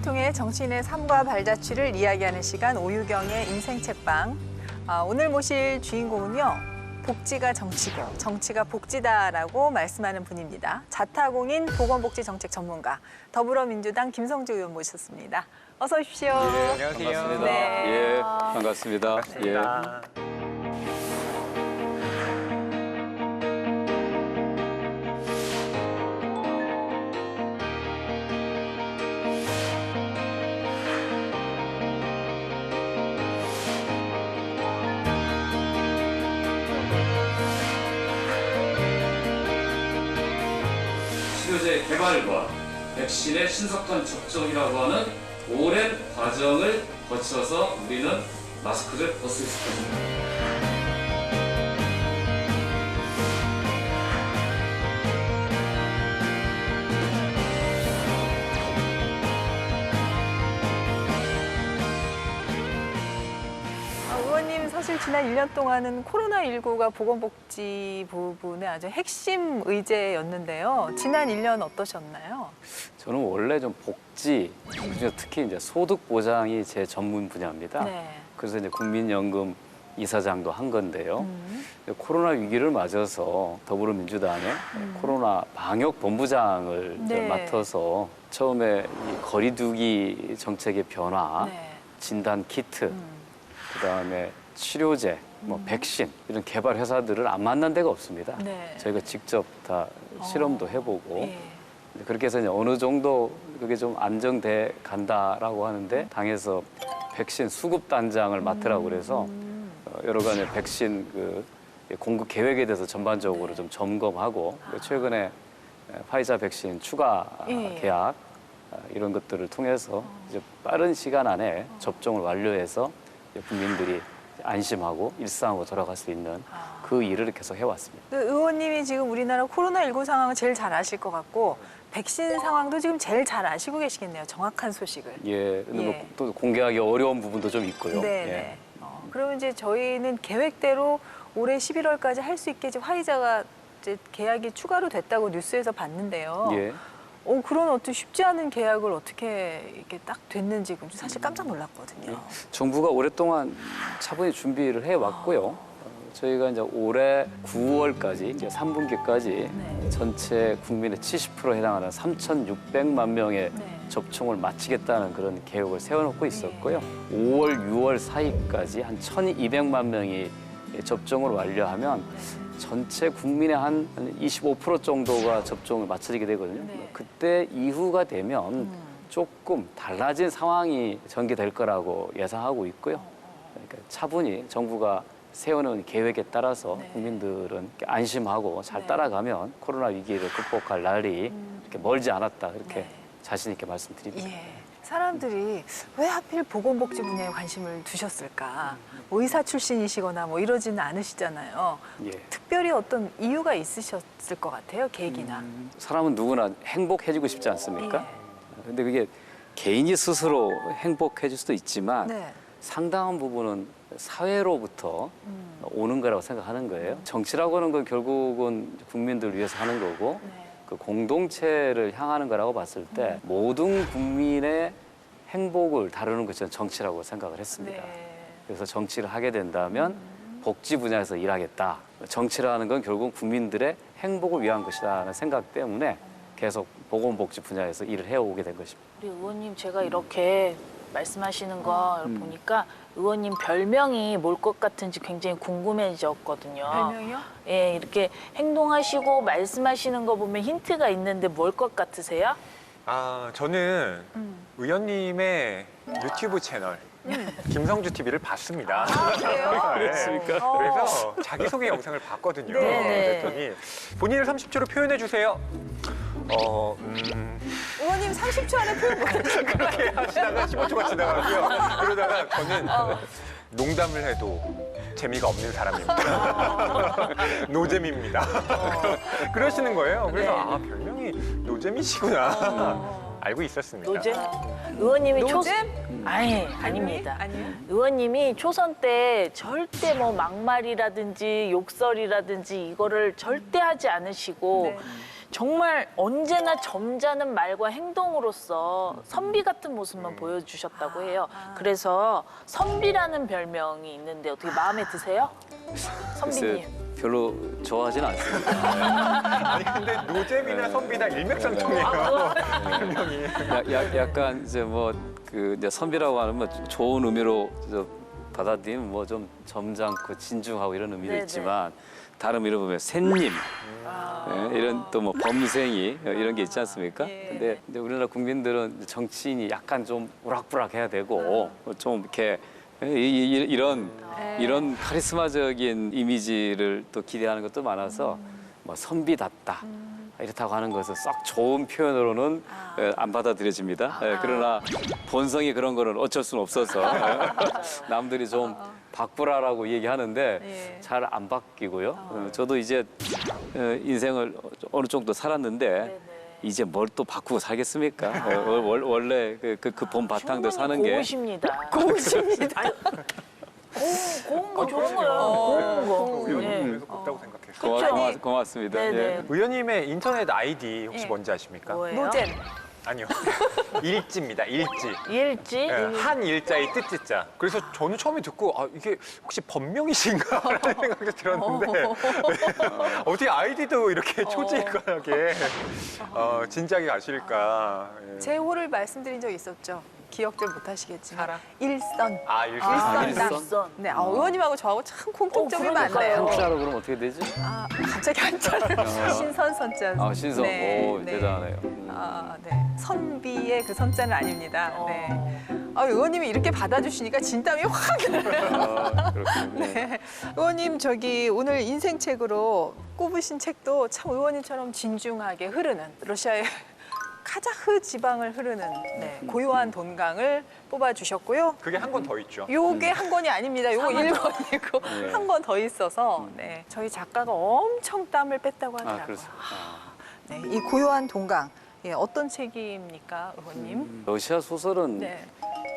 통해 정치인의 삶과 발자취를 이야기하는 시간 오유경의 인생책방. 오늘 모실 주인공은요. 복지가 정치고 정치가 복지다라고 말씀하는 분입니다. 자타공인 보건복지정책 전문가 더불어민주당 김성주 의원 모셨습니다. 어서 오십시오. 예, 안녕하세요. 반갑습니다. 네. 예, 반갑습니다. 반갑습니다. 치료제 개발과 백신의 신속한 접종이라고 하는 오랜 과정을 거쳐서 우리는 마스크를 벗을 수 있습니다. 의원님 사실 지난 1년 동안은 코로나19가 보건복지 부분의 아주 핵심 의제였는데요. 지난 1년 어떠셨나요? 저는 원래 좀 복지, 그중에 특히 이제 소득 보장이 제 전문 분야입니다. 네. 그래서 이제 국민연금 이사장도 한 건데요. 코로나 위기를 맞아서 더불어민주당의 코로나 방역 본부장을 이제 네. 맡아서 처음에 이 거리두기 정책의 변화, 네. 진단 키트, 그다음에 치료제, 뭐 백신 이런 개발 회사들을 안 만난 데가 없습니다. 네. 저희가 직접 다 실험도 해보고 예. 그렇게 해서 이제 어느 정도 그게 좀 안정돼 간다라고 하는데 당에서 백신 수급 단장을 맡으라고 그래서 여러 가지 백신 그 공급 계획에 대해서 전반적으로 좀 점검하고 최근에 화이자 백신 추가 예. 계약 이런 것들을 통해서 이제 빠른 시간 안에 접종을 완료해서 이제 국민들이 안심하고 일상으로 돌아갈 수 있는 그 일을 계속 해왔습니다. 그 의원님이 지금 우리나라 코로나19 상황을 제일 잘 아실 것 같고 백신 상황도 지금 제일 잘 아시고 계시겠네요. 정확한 소식을. 예, 근데 예. 뭐 또 공개하기 어려운 부분도 좀 있고요. 네. 예. 네. 그러면 이제 저희는 계획대로 올해 11월까지 할 수 있게 지금 화이자가 이제 계약이 추가로 됐다고 뉴스에서 봤는데요. 예. 그런 어떤 쉽지 않은 계약을 어떻게 이렇게 딱 됐는지 사실 깜짝 놀랐거든요. 정부가 오랫동안 차분히 준비를 해왔고요. 저희가 이제 올해 9월까지 이제 3분기까지 네. 전체 국민의 70%에 해당하는 3,600만 명의 네. 접종을 마치겠다는 그런 계획을 세워놓고 있었고요. 5월, 6월 사이까지 한 1,200만 명이 접종을 완료하면 전체 국민의 한 25% 정도가 접종을 마치게 되거든요. 네. 그때 이후가 되면 조금 달라진 상황이 전개될 거라고 예상하고 있고요. 그러니까 차분히 정부가 세워놓은 계획에 따라서 네. 국민들은 안심하고 잘 네. 따라가면 코로나 위기를 극복할 날이 이렇게 멀지 않았다 이렇게 네. 자신 있게 말씀드립니다. 예. 사람들이 왜 하필 보건복지 분야에 관심을 두셨을까? 뭐 의사 출신이시거나 뭐 이러지는 않으시잖아요. 예. 특별히 어떤 이유가 있으셨을 것 같아요, 계기나. 사람은 누구나 행복해지고 싶지 않습니까? 예. 근데 그게 개인이 스스로 행복해질 수도 있지만 네. 상당한 부분은 사회로부터 오는 거라고 생각하는 거예요. 정치라고 하는 건 결국은 국민들을 위해서 하는 거고 네. 그 공동체를 향하는 거라고 봤을 때 모든 국민의 행복을 다루는 것이 정치라고 생각을 했습니다. 네. 그래서 정치를 하게 된다면 복지 분야에서 일하겠다. 정치라는 건 결국 국민들의 행복을 위한 것이라는 생각 때문에 계속 보건복지 분야에서 일을 해오게 된 것입니다. 우리 의원님 제가 이렇게 말씀하시는 거 보니까 의원님 별명이 뭘 것 같은지 굉장히 궁금해졌거든요. 별명이요? 예, 이렇게 행동하시고 말씀하시는 거 보면 힌트가 있는데 뭘 것 같으세요? 저는 의원님의 유튜브 채널 김성주 TV를 봤습니다. 그래요? 네. 그렇습니까? 그래서 자기소개 영상을 봤거든요. 네. 그랬더니 본인을 30초로 표현해 주세요. 의원님 30초 안에 표현 못했어요. 그렇게 하시다가 15초가 지나가고요. 그러다가 저는 농담을 해도 재미가 없는 사람입니다. 노잼입니다. 그러시는 거예요. 그래서 네. 별명이 노잼이시구나. 알고 있었습니다. 노잼? 의원님이 노잼? 아니, 아닙니다. 아니요. 의원님이 초선 때 절대 뭐 막말이라든지 욕설이라든지 이거를 절대 하지 않으시고 네. 정말 언제나 점잖은 말과 행동으로서 선비 같은 모습만 보여주셨다고 해요. 그래서 선비라는 별명이 있는데 어떻게 마음에 드세요? 선비님. 글쎄, 별로 좋아하진 않습니다. 아니 근데 노잼이나 선비나 일맥상통이에요. 별명이. 약간 이제 뭐 그 이제 선비라고 하는 뭐 좋은 의미로 받아들이면 뭐 좀 점잖고 진중하고 이런 의미도 네네. 있지만 다른 의미로 보면 샌님 이런 또 뭐 범생이 이런 게 있지 않습니까? 예. 근데 이제 우리나라 국민들은 정치인이 약간 좀 우락부락해야 되고 좀 이렇게 이런 카리스마적인 이미지를 또 기대하는 것도 많아서 뭐 선비답다. 이렇다고 하는 것은 썩 좋은 표현으로는 안 받아들여집니다. 그러나 본성이 그런 거는 어쩔 수는 없어서 남들이 좀 바꾸라라고 얘기하는데 예. 잘 안 바뀌고요. 저도 이제 인생을 어느 정도 살았는데 이제 뭘 또 바꾸고 살겠습니까? 원래 그 본 바탕대로 사는 게 고우십니다. 고우십니다. 고운 거 좋은 거예요. 고운 거. 의원님 예. 그래서 곱다고 생각했어요. 아니, 고맙습니다. 네네. 예. 의원님의 인터넷 아이디 혹시 예. 뭔지 아십니까? 뭐예요? 노잼. 아니요. 일지입니다. 일지. 일지? 예, 한 일자의 뜻지자. 그래서 저는 처음에 듣고 아 이게 혹시 본명이신가라는 생각이 들었는데 네. 어떻게 아이디도 이렇게 초지일관하게 진작에 아실까. 예. 제 호를 말씀드린 적 있었죠. 기억들 못하시겠지만 사랑? 일선. 아 일지. 일선. 일선. 네, 의원님하고 저하고 참 공통점이 그러니까요. 많네요. 한자로 그럼 어떻게 되지? 아, 갑자기 한자를 신선선자. 아, 신성. 네, 오, 네. 대단하네요. 아, 네. 선비의 그 선자는 아닙니다. 네. 아, 의원님이 이렇게 받아주시니까 진땀이 확 나요. 그렇군요. 네. 의원님 저기 오늘 인생책으로 꼽으신 책도 참 의원님처럼 진중하게 흐르는 러시아의 카자흐 지방을 흐르는 네, 고요한 돈강을 뽑아주셨고요. 그게 한 권 더 있죠. 요게 한 권이 아닙니다. 요거 1권이고 예. 한 권 더 있어서 네, 저희 작가가 엄청 땀을 뺐다고 아, 하더라고요. 그렇습니다. 네, 이 고요한 돈강 예, 어떤 책입니까, 의원님? 러시아 소설은 네,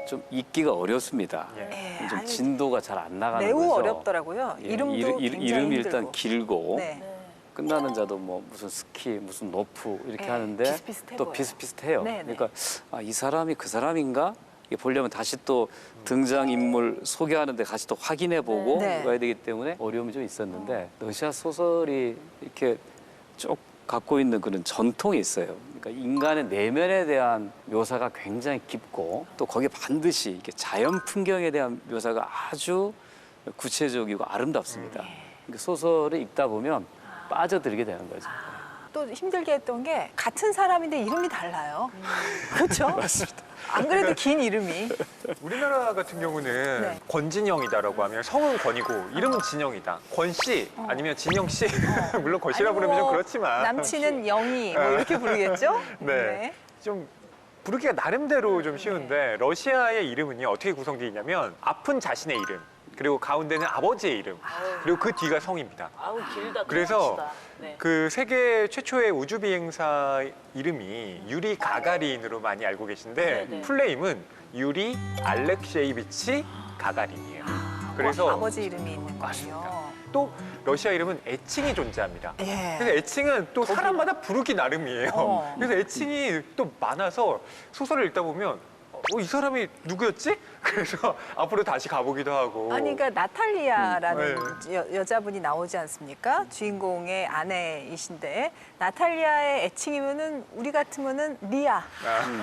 좀 읽기가 어렵습니다. 예. 예, 좀 아니, 진도가 잘 안 나가는 매우 거죠. 어렵더라고요. 예, 이름도 굉장히 이름이 힘들고. 일단 길고 네. 끝나는 자도 뭐 무슨 스키, 무슨 노프 이렇게 네, 하는데 비슷비슷해 또 보여요. 비슷비슷해요. 네, 네. 그러니까 아, 이 사람이 그 사람인가? 이게 보려면 다시 또 등장 인물 소개하는데 같이 또 확인해 보고 네. 가야 되기 때문에 어려움이 좀 있었는데 러시아 소설이 이렇게 쭉 갖고 있는 그런 전통이 있어요. 그러니까 인간의 내면에 대한 묘사가 굉장히 깊고 또 거기에 반드시 이렇게 자연 풍경에 대한 묘사가 아주 구체적이고 아름답습니다. 그러니까 소설을 읽다 보면 빠져들게 되는 거죠. 또 힘들게 했던 게 같은 사람인데 이름이 달라요. 그렇죠? 맞습니다. 안 그래도 긴 이름이. 우리나라 같은 경우는 네. 권진영이다라고 하면 성은 권이고 이름은 진영이다. 권 씨 아니면 진영 씨. 물론 권씨라 아니, 부르면 좀 뭐 그렇지만 남친은 영희 뭐 이렇게 부르겠죠? 네. 좀 부르기가 나름대로 좀 쉬운데 러시아의 이름은요 어떻게 구성되어 있냐면 아픈 자신의 이름 그리고 가운데는 아버지의 이름 그리고 그 뒤가 성입니다. 아우 길다. 그래서 길다. 네. 그 세계 최초의 우주 비행사 이름이 유리 가가린으로 많이 알고 계신데 네네. 풀네임은 유리 알렉셰이비치 가가린이에요. 그래서 아버지 이름이 있는 거군요. 맞습니다. 또 러시아 이름은 애칭이 존재합니다. 예. 그래서 애칭은 또 사람마다 부르기 나름이에요. 어. 그래서 애칭이 또 많아서 소설을 읽다 보면 이 사람이 누구였지? 그래서 앞으로 다시 가보기도 하고. 아니, 그러니까 나탈리아라는 네. 여자분이 나오지 않습니까? 주인공의 아내이신데 나탈리아의 애칭이면은 우리 같으면은 리아,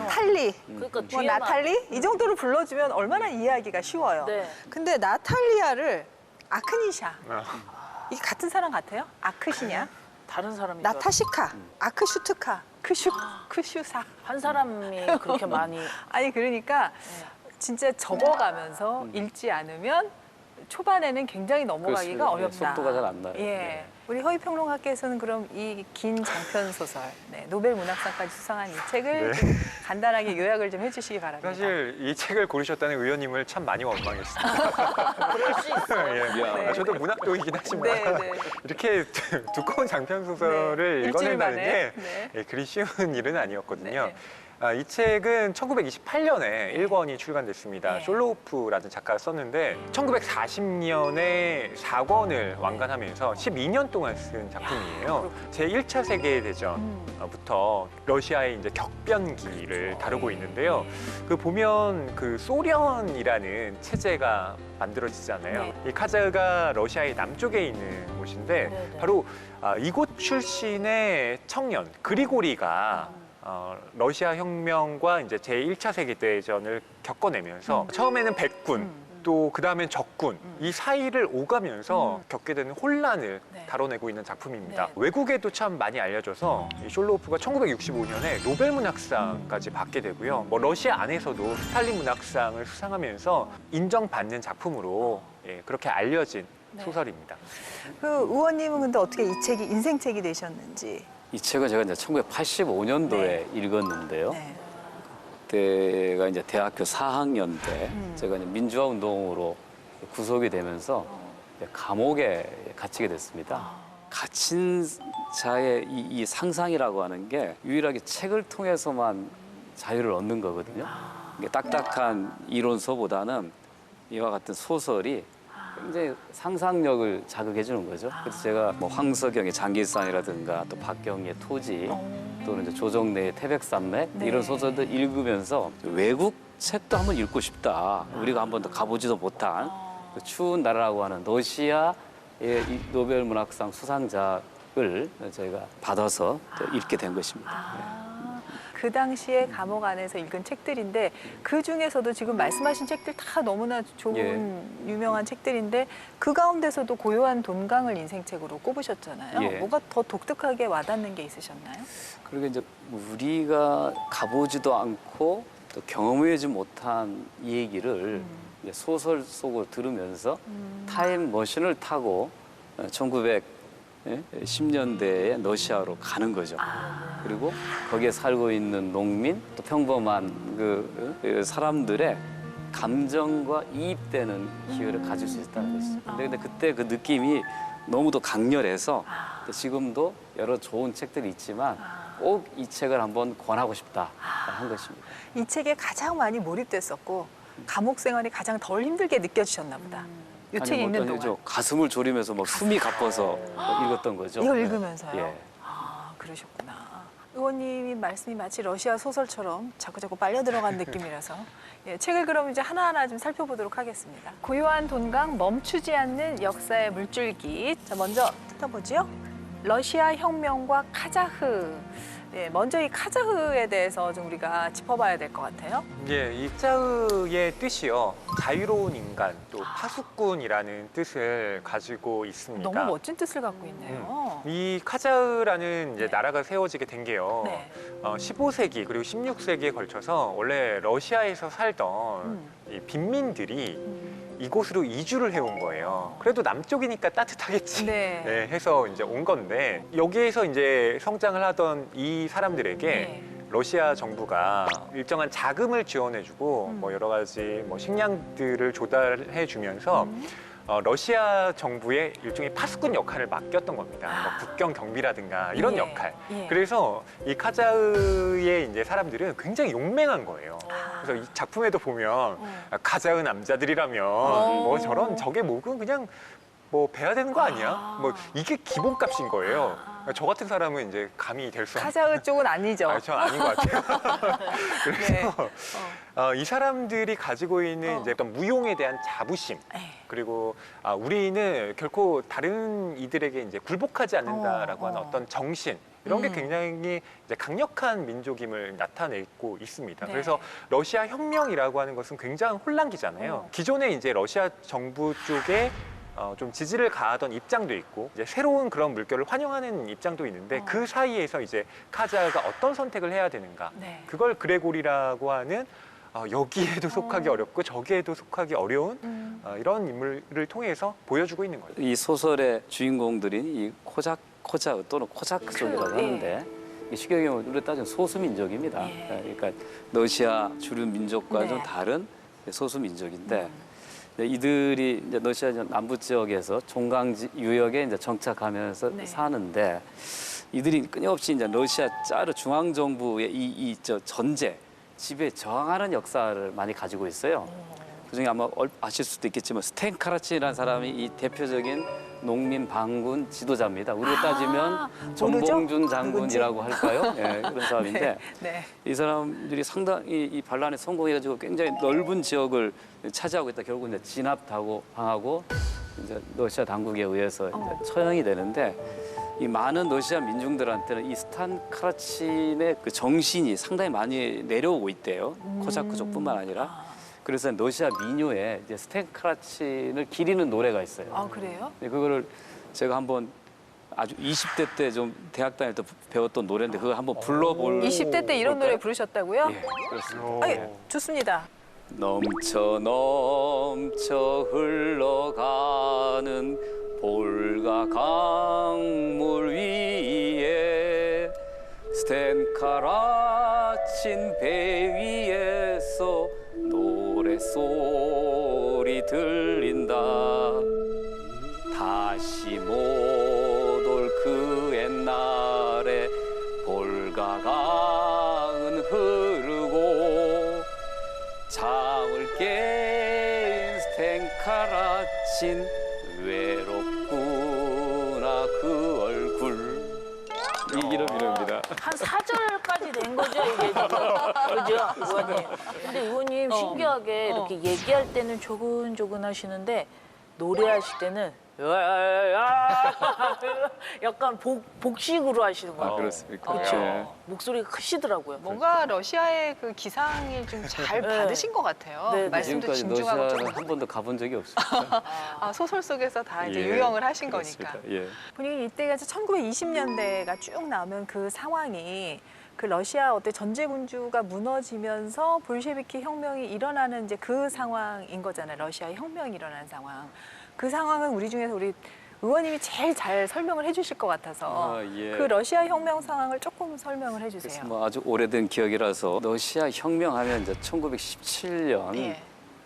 탈리, 그러니까 뭐 뒤에만 나탈리 이 정도로 불러주면 얼마나 이해하기가 쉬워요. 네. 근데 나탈리아를 아크니샤 아, 이게 같은 사람 같아요? 아크시냐? 다른 사람이 나타시카, 아크슈트카, 크슈사. 한 사람이 그렇게 많이 아니 그러니까 진짜 접어가면서 읽지 않으면 초반에는 굉장히 넘어가기가 그렇습니다. 어렵다. 속도가 잘 안 나요. 예. 네. 우리 허위평론가께서는 그럼 이 긴 장편 소설, 네, 노벨 문학상까지 수상한 이 책을 네. 좀 간단하게 요약을 좀 해주시기 바랍니다. 사실 이 책을 고르셨다는 의원님을 참 많이 원망했습니다. 그럴 수 있어요. 예. 미안합니다. 저도 문학도이긴 하지만 네, 네. 이렇게 두꺼운 장편 소설을 네, 읽어낸다는 일주일 만에. 게 네. 예, 그리 쉬운 일은 아니었거든요. 네. 이 책은 1928년에 1권이 출간됐습니다. 네. 숄로우프라는 작가가 썼는데 1940년에 4권을 완간하면서 12년 동안 쓴 작품이에요. 제1차 세계대전부터 러시아의 이제 격변기를 다루고 있는데요. 그 보면 그 소련이라는 체제가 만들어지잖아요. 네. 이 카자흐가 러시아의 남쪽에 있는 곳인데 네, 네. 바로 이곳 출신의 청년 그리고리가 러시아 혁명과 이제 제1차 세계대전을 겪어내면서 처음에는 백군 또 그다음엔 적군 이 사이를 오가면서 겪게 되는 혼란을 네. 다뤄내고 있는 작품입니다. 네. 외국에도 참 많이 알려져서 이 숄로우프가 1965년에 노벨 문학상까지 받게 되고요. 뭐 러시아 안에서도 스탈린 문학상을 수상하면서 인정받는 작품으로 그렇게 알려진 네. 소설입니다. 그 의원님은 근데 어떻게 이 책이 인생책이 되셨는지. 이 책은 제가 이제 1985년도에 네. 읽었는데요. 네. 그때가 이제 대학교 4학년 때 제가 이제 민주화 운동으로 구속이 되면서 이제 감옥에 gat히게 됐습니다. 갇힌 자의 이 상상이라고 하는 게 유일하게 책을 통해서만 자유를 얻는 거거든요. 이게 딱딱한 이론서보다는 이와 같은 소설이 굉장히 상상력을 자극해 주는 거죠. 그래서 제가 뭐 황석영의 장기산이라든가 또 박경희의 토지 또는 이제 조정래의 태백산맥 네. 이런 소설들 읽으면서 외국 책도 한번 읽고 싶다. 우리가 한 번도 가보지도 못한 그 추운 나라라고 하는 러시아의 이 노벨 문학상 수상작을 저희가 받아서 또 읽게 된 것입니다. 그 당시에 감옥 안에서 읽은 책들인데 그 중에서도 지금 말씀하신 책들 다 너무나 좋은 유명한 책들인데 그 가운데서도 고요한 돈강을 인생책으로 꼽으셨잖아요. 예. 뭐가 더 독특하게 와닿는 게 있으셨나요? 그리고 이제 우리가 가보지도 않고 또 경험하지 못한 이 얘기를 이제 소설 속으로 들으면서 타임머신을 타고 1910년대에 러시아로 가는 거죠. 그리고 거기에 살고 있는 농민 또 평범한 그 사람들의 감정과 이입되는 기회를 가질 수 있다는 것이죠. 근데 그때 그 느낌이 너무도 강렬해서 지금도 여러 좋은 책들이 있지만 꼭 이 책을 한번 권하고 싶다 한 것입니다. 이 책에 가장 많이 몰입됐었고 감옥 생활이 가장 덜 힘들게 느껴지셨나 보다. 이 책 읽는 동안. 저 가슴을 졸이면서 막 숨이 가빠서 읽었던 거죠. 이걸 네. 읽으면서요? 예. 아, 그러셨구나. 의원님이 말씀이 마치 러시아 소설처럼 자꾸자꾸 빨려 들어간 느낌이라서 책을 그럼 이제 하나하나 좀 살펴보도록 하겠습니다. 고요한 돈강 멈추지 않는 역사의 물줄기. 자, 먼저 뜯어보죠. 러시아 혁명과 카자흐. 네, 먼저 이 카자흐에 대해서 좀 우리가 짚어봐야 될 것 같아요. 예, 이 카자흐의 뜻이요. 자유로운 인간, 또 파수꾼이라는 뜻을 가지고 있습니다. 너무 멋진 뜻을 갖고 있네요. 이 카자흐라는 이제 네. 나라가 세워지게 된 게요. 네. 15세기 그리고 16세기에 걸쳐서 원래 러시아에서 살던 이 빈민들이 이곳으로 이주를 해온 거예요. 그래도 남쪽이니까 따뜻하겠지. 네. 네, 해서 이제 온 건데 여기에서 이제 성장을 하던 이 사람들에게 네. 러시아 정부가 일정한 자금을 지원해주고 뭐 여러 가지 뭐 식량들을 조달해주면서 러시아 정부의 일종의 파수꾼 역할을 맡겼던 겁니다. 뭐 국경 경비라든가 이런 예, 역할. 예. 그래서 이 카자흐의 이제 사람들은 굉장히 용맹한 거예요. 그래서 이 작품에도 보면 카자흐 남자들이라면 뭐 저런 적의 목은 그냥 뭐 배야 되는 거 아니야? 뭐 이게 기본값인 거예요. 저 같은 사람은 이제 감이 될 수 없는. 카자흐 쪽은 아니죠. 아, 전 아닌 것 같아요. 네. 그래서 이 사람들이 가지고 있는 이제 어떤 무용에 대한 자부심 네. 그리고 우리는 결코 다른 이들에게 이제 굴복하지 않는다라고 하는 어떤 정신 이런 게 굉장히 이제 강력한 민족임을 나타내고 있습니다. 네. 그래서 러시아 혁명이라고 하는 것은 굉장히 혼란기잖아요. 기존에 이제 러시아 정부 쪽에 좀 지지를 가하던 입장도 있고 이제 새로운 그런 물결을 환영하는 입장도 있는데 그 사이에서 이제 카자흐가 어떤 선택을 해야 되는가 네. 그걸 그레고리라고 하는 여기에도 속하기 어렵고 저기에도 속하기 어려운 이런 인물을 통해서 보여주고 있는 거예요. 이 소설의 주인공들이 이 코자흐 또는 코자크족이라고 예. 하는데 쉽게 얘기하면 우리가 따지면 소수민족입니다. 예. 그러니까 러시아 주류 민족과 네. 좀 다른 소수민족인데 이들이 이제 러시아 남부 지역에서 종강 유역에 이제 정착하면서 네. 사는데 이들이 끊임없이 이제 러시아 짜르 중앙 정부의 저 전제 지배에 저항하는 역사를 많이 가지고 있어요. 그중에 아마 아실 수도 있겠지만 스탠카라치라는 사람이 이 대표적인 농민 반군 지도자입니다. 우리로 따지면 전봉준 장군이라고 할까요? 예, 그런 사람인데 네. 이 사람들이 상당히 이 반란에 성공해가지고 굉장히 넓은 지역을 차지하고 있다. 결국 이제 진압하고 이제 러시아 당국에 의해서 이제 처형이 되는데 이 많은 러시아 민중들한테는 이 스탄 카라친의 그 정신이 상당히 많이 내려오고 있대요. 코자크족뿐만 아니라. 그래서 러시아 민요에 이제 스탄 카라친을 기리는 노래가 있어요. 아, 그래요? 네, 그거를 제가 한번 아주 20대 때 좀 대학 다닐 때 배웠던 노래인데 그걸 한번 불러볼 20대 때 이런 노래 부르셨다고요? 예, 그렇습니다. 아니, 좋습니다. 넘쳐 흘러가는 볼가 강물 위에 스탠카라친 배 위에서 노래소리 들린다. 다시 못 올 그 옛날에 볼가 강은 흐르고 잠을 깬 스탠카라친 외롭구나 그 얼굴. 이런 이름입니다. 한 4절까지 된 거죠, 이게 지금. 그죠, 의원님? 근데 의원님 신기하게 이렇게 얘기할 때는 조근조근 하시는데 노래하실 때는 약간 복식으로 하시는 것 같아요. 그렇습니까? 그렇죠. 예. 목소리가 크시더라고요. 뭔가 러시아의 그 기상을 좀 잘 네. 받으신 것 같아요. 네, 네. 말씀도 지금까지 진중하고 러시아는 좀 한 번도 가본 적이 없어요. 아, 소설 속에서 다 이제 예, 유영을 하신 그렇습니다. 거니까. 예. 본인이 이때가 1920년대가 쭉 나오면 그 상황이 그 러시아 어때 전제군주가 무너지면서 볼셰비키 혁명이 일어나는 이제 그 상황인 거잖아요. 러시아 혁명이 일어나는 상황. 그 상황은 우리 중에서 우리 의원님이 제일 잘 설명을 해주실 것 같아서 예. 그 러시아 혁명 상황을 조금 설명을 해주세요. 그래서 뭐 아주 오래된 기억이라서 러시아 혁명하면 이제 1917년 예.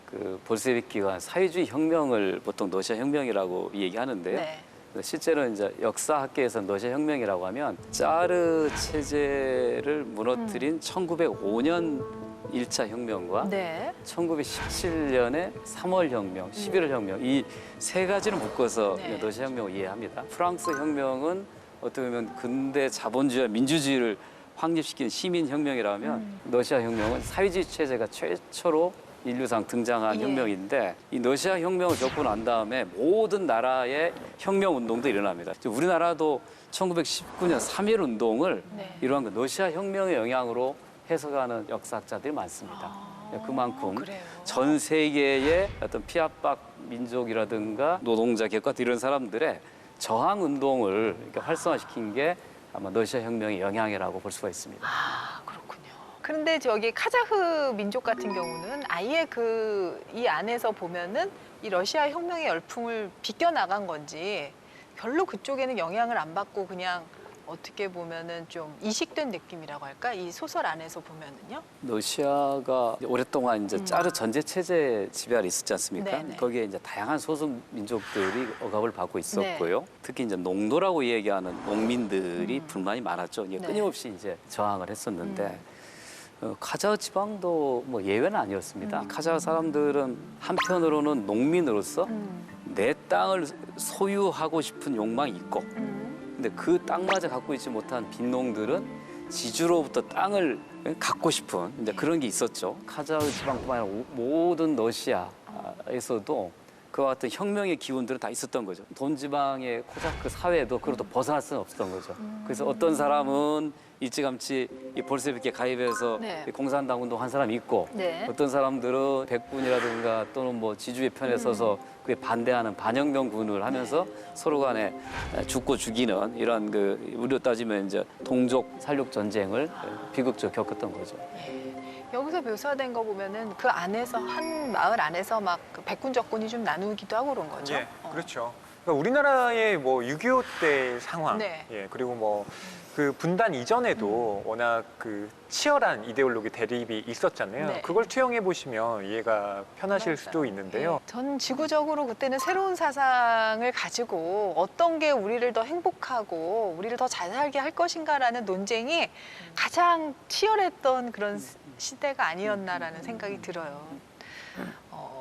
그 볼세비키가 사회주의 혁명을 보통 러시아 혁명이라고 얘기하는데요. 네. 실제로 이제 역사학계에서 러시아 혁명이라고 하면 짜르 체제를 무너뜨린 1905년 1차 혁명과 네. 1917년의 3월 혁명, 11월 혁명 이 세 가지를 묶어서 네. 러시아 혁명을 이해합니다. 프랑스 혁명은 어떻게 보면 근대 자본주의와 민주주의를 확립시킨 시민 혁명이라면 러시아 혁명은 사회주의 체제가 최초로 인류상 등장한 예. 혁명인데 이 러시아 혁명을 겪고 난 다음에 모든 나라의 혁명 운동도 일어납니다. 우리나라도 1919년 3.1 운동을 네. 이러한 그 러시아 혁명의 영향으로 해석하는 역사학자들이 많습니다. 그만큼 그래요? 전 세계의 어떤 피압박 민족이라든가 노동자 계층 이런 사람들의 저항 운동을 이렇게 활성화시킨 게 아마 러시아 혁명의 영향이라고 볼 수가 있습니다. 아, 그렇군요. 그런데 저기 카자흐 민족 같은 경우는 아예 그 이 안에서 보면은 이 러시아 혁명의 열풍을 비껴나간 건지 별로 그쪽에는 영향을 안 받고 그냥 어떻게 보면은 좀 이식된 느낌이라고 할까? 이 소설 안에서 보면은요. 러시아가 오랫동안 이제 짜르 전제 체제 지배 아래 있었지 않습니까? 네네. 거기에 이제 다양한 소수 민족들이 억압을 받고 있었고요. 특히 이제 농노라고 얘기하는 농민들이 불만이 많았죠. 이제 네. 끊임없이 이제 저항을 했었는데 카자흐 지방도 뭐 예외는 아니었습니다. 카자흐 사람들은 한편으로는 농민으로서 내 땅을 소유하고 싶은 욕망이 있고 근데 그 땅마저 갖고 있지 못한 빈농들은 지주로부터 땅을 갖고 싶은 이제 그런 게 있었죠. 카자흐 지방뿐만 아니라 모든 러시아에서도 그와 같은 혁명의 기운들은 다 있었던 거죠. 돈 지방의 코자크 사회도 그로부터 벗어날 수는 없었던 거죠. 그래서 어떤 사람은 일찌감치 이 볼세비키에 가입해서 네. 공산당 운동한 사람이 있고 네. 어떤 사람들은 백군이라든가 또는 뭐 지주의 편에 서서 그에 반대하는 반혁명군을 하면서 서로 간에 죽고 죽이는 이런 그 우리로 따지면 이제 동족 살육 전쟁을 비극적으로 겪었던 거죠. 여기서 묘사된 거 보면은 그 안에서 한 마을 안에서 막그 백군 적군이 좀 나누기도 하고 그런 거죠. 예, 그렇죠. 그러니까 우리나라의 뭐 6.25 때 상황, 네. 예, 그리고 뭐 그 분단 이전에도 워낙 그 치열한 이데올로기 대립이 있었잖아요. 네. 그걸 투영해 보시면 이해가 편하실 수도 있는데요. 전 지구적으로 그때는 새로운 사상을 가지고 어떤 게 우리를 더 행복하고 우리를 더 잘 살게 할 것인가라는 논쟁이 가장 치열했던 그런 시대가 아니었나라는 생각이 들어요.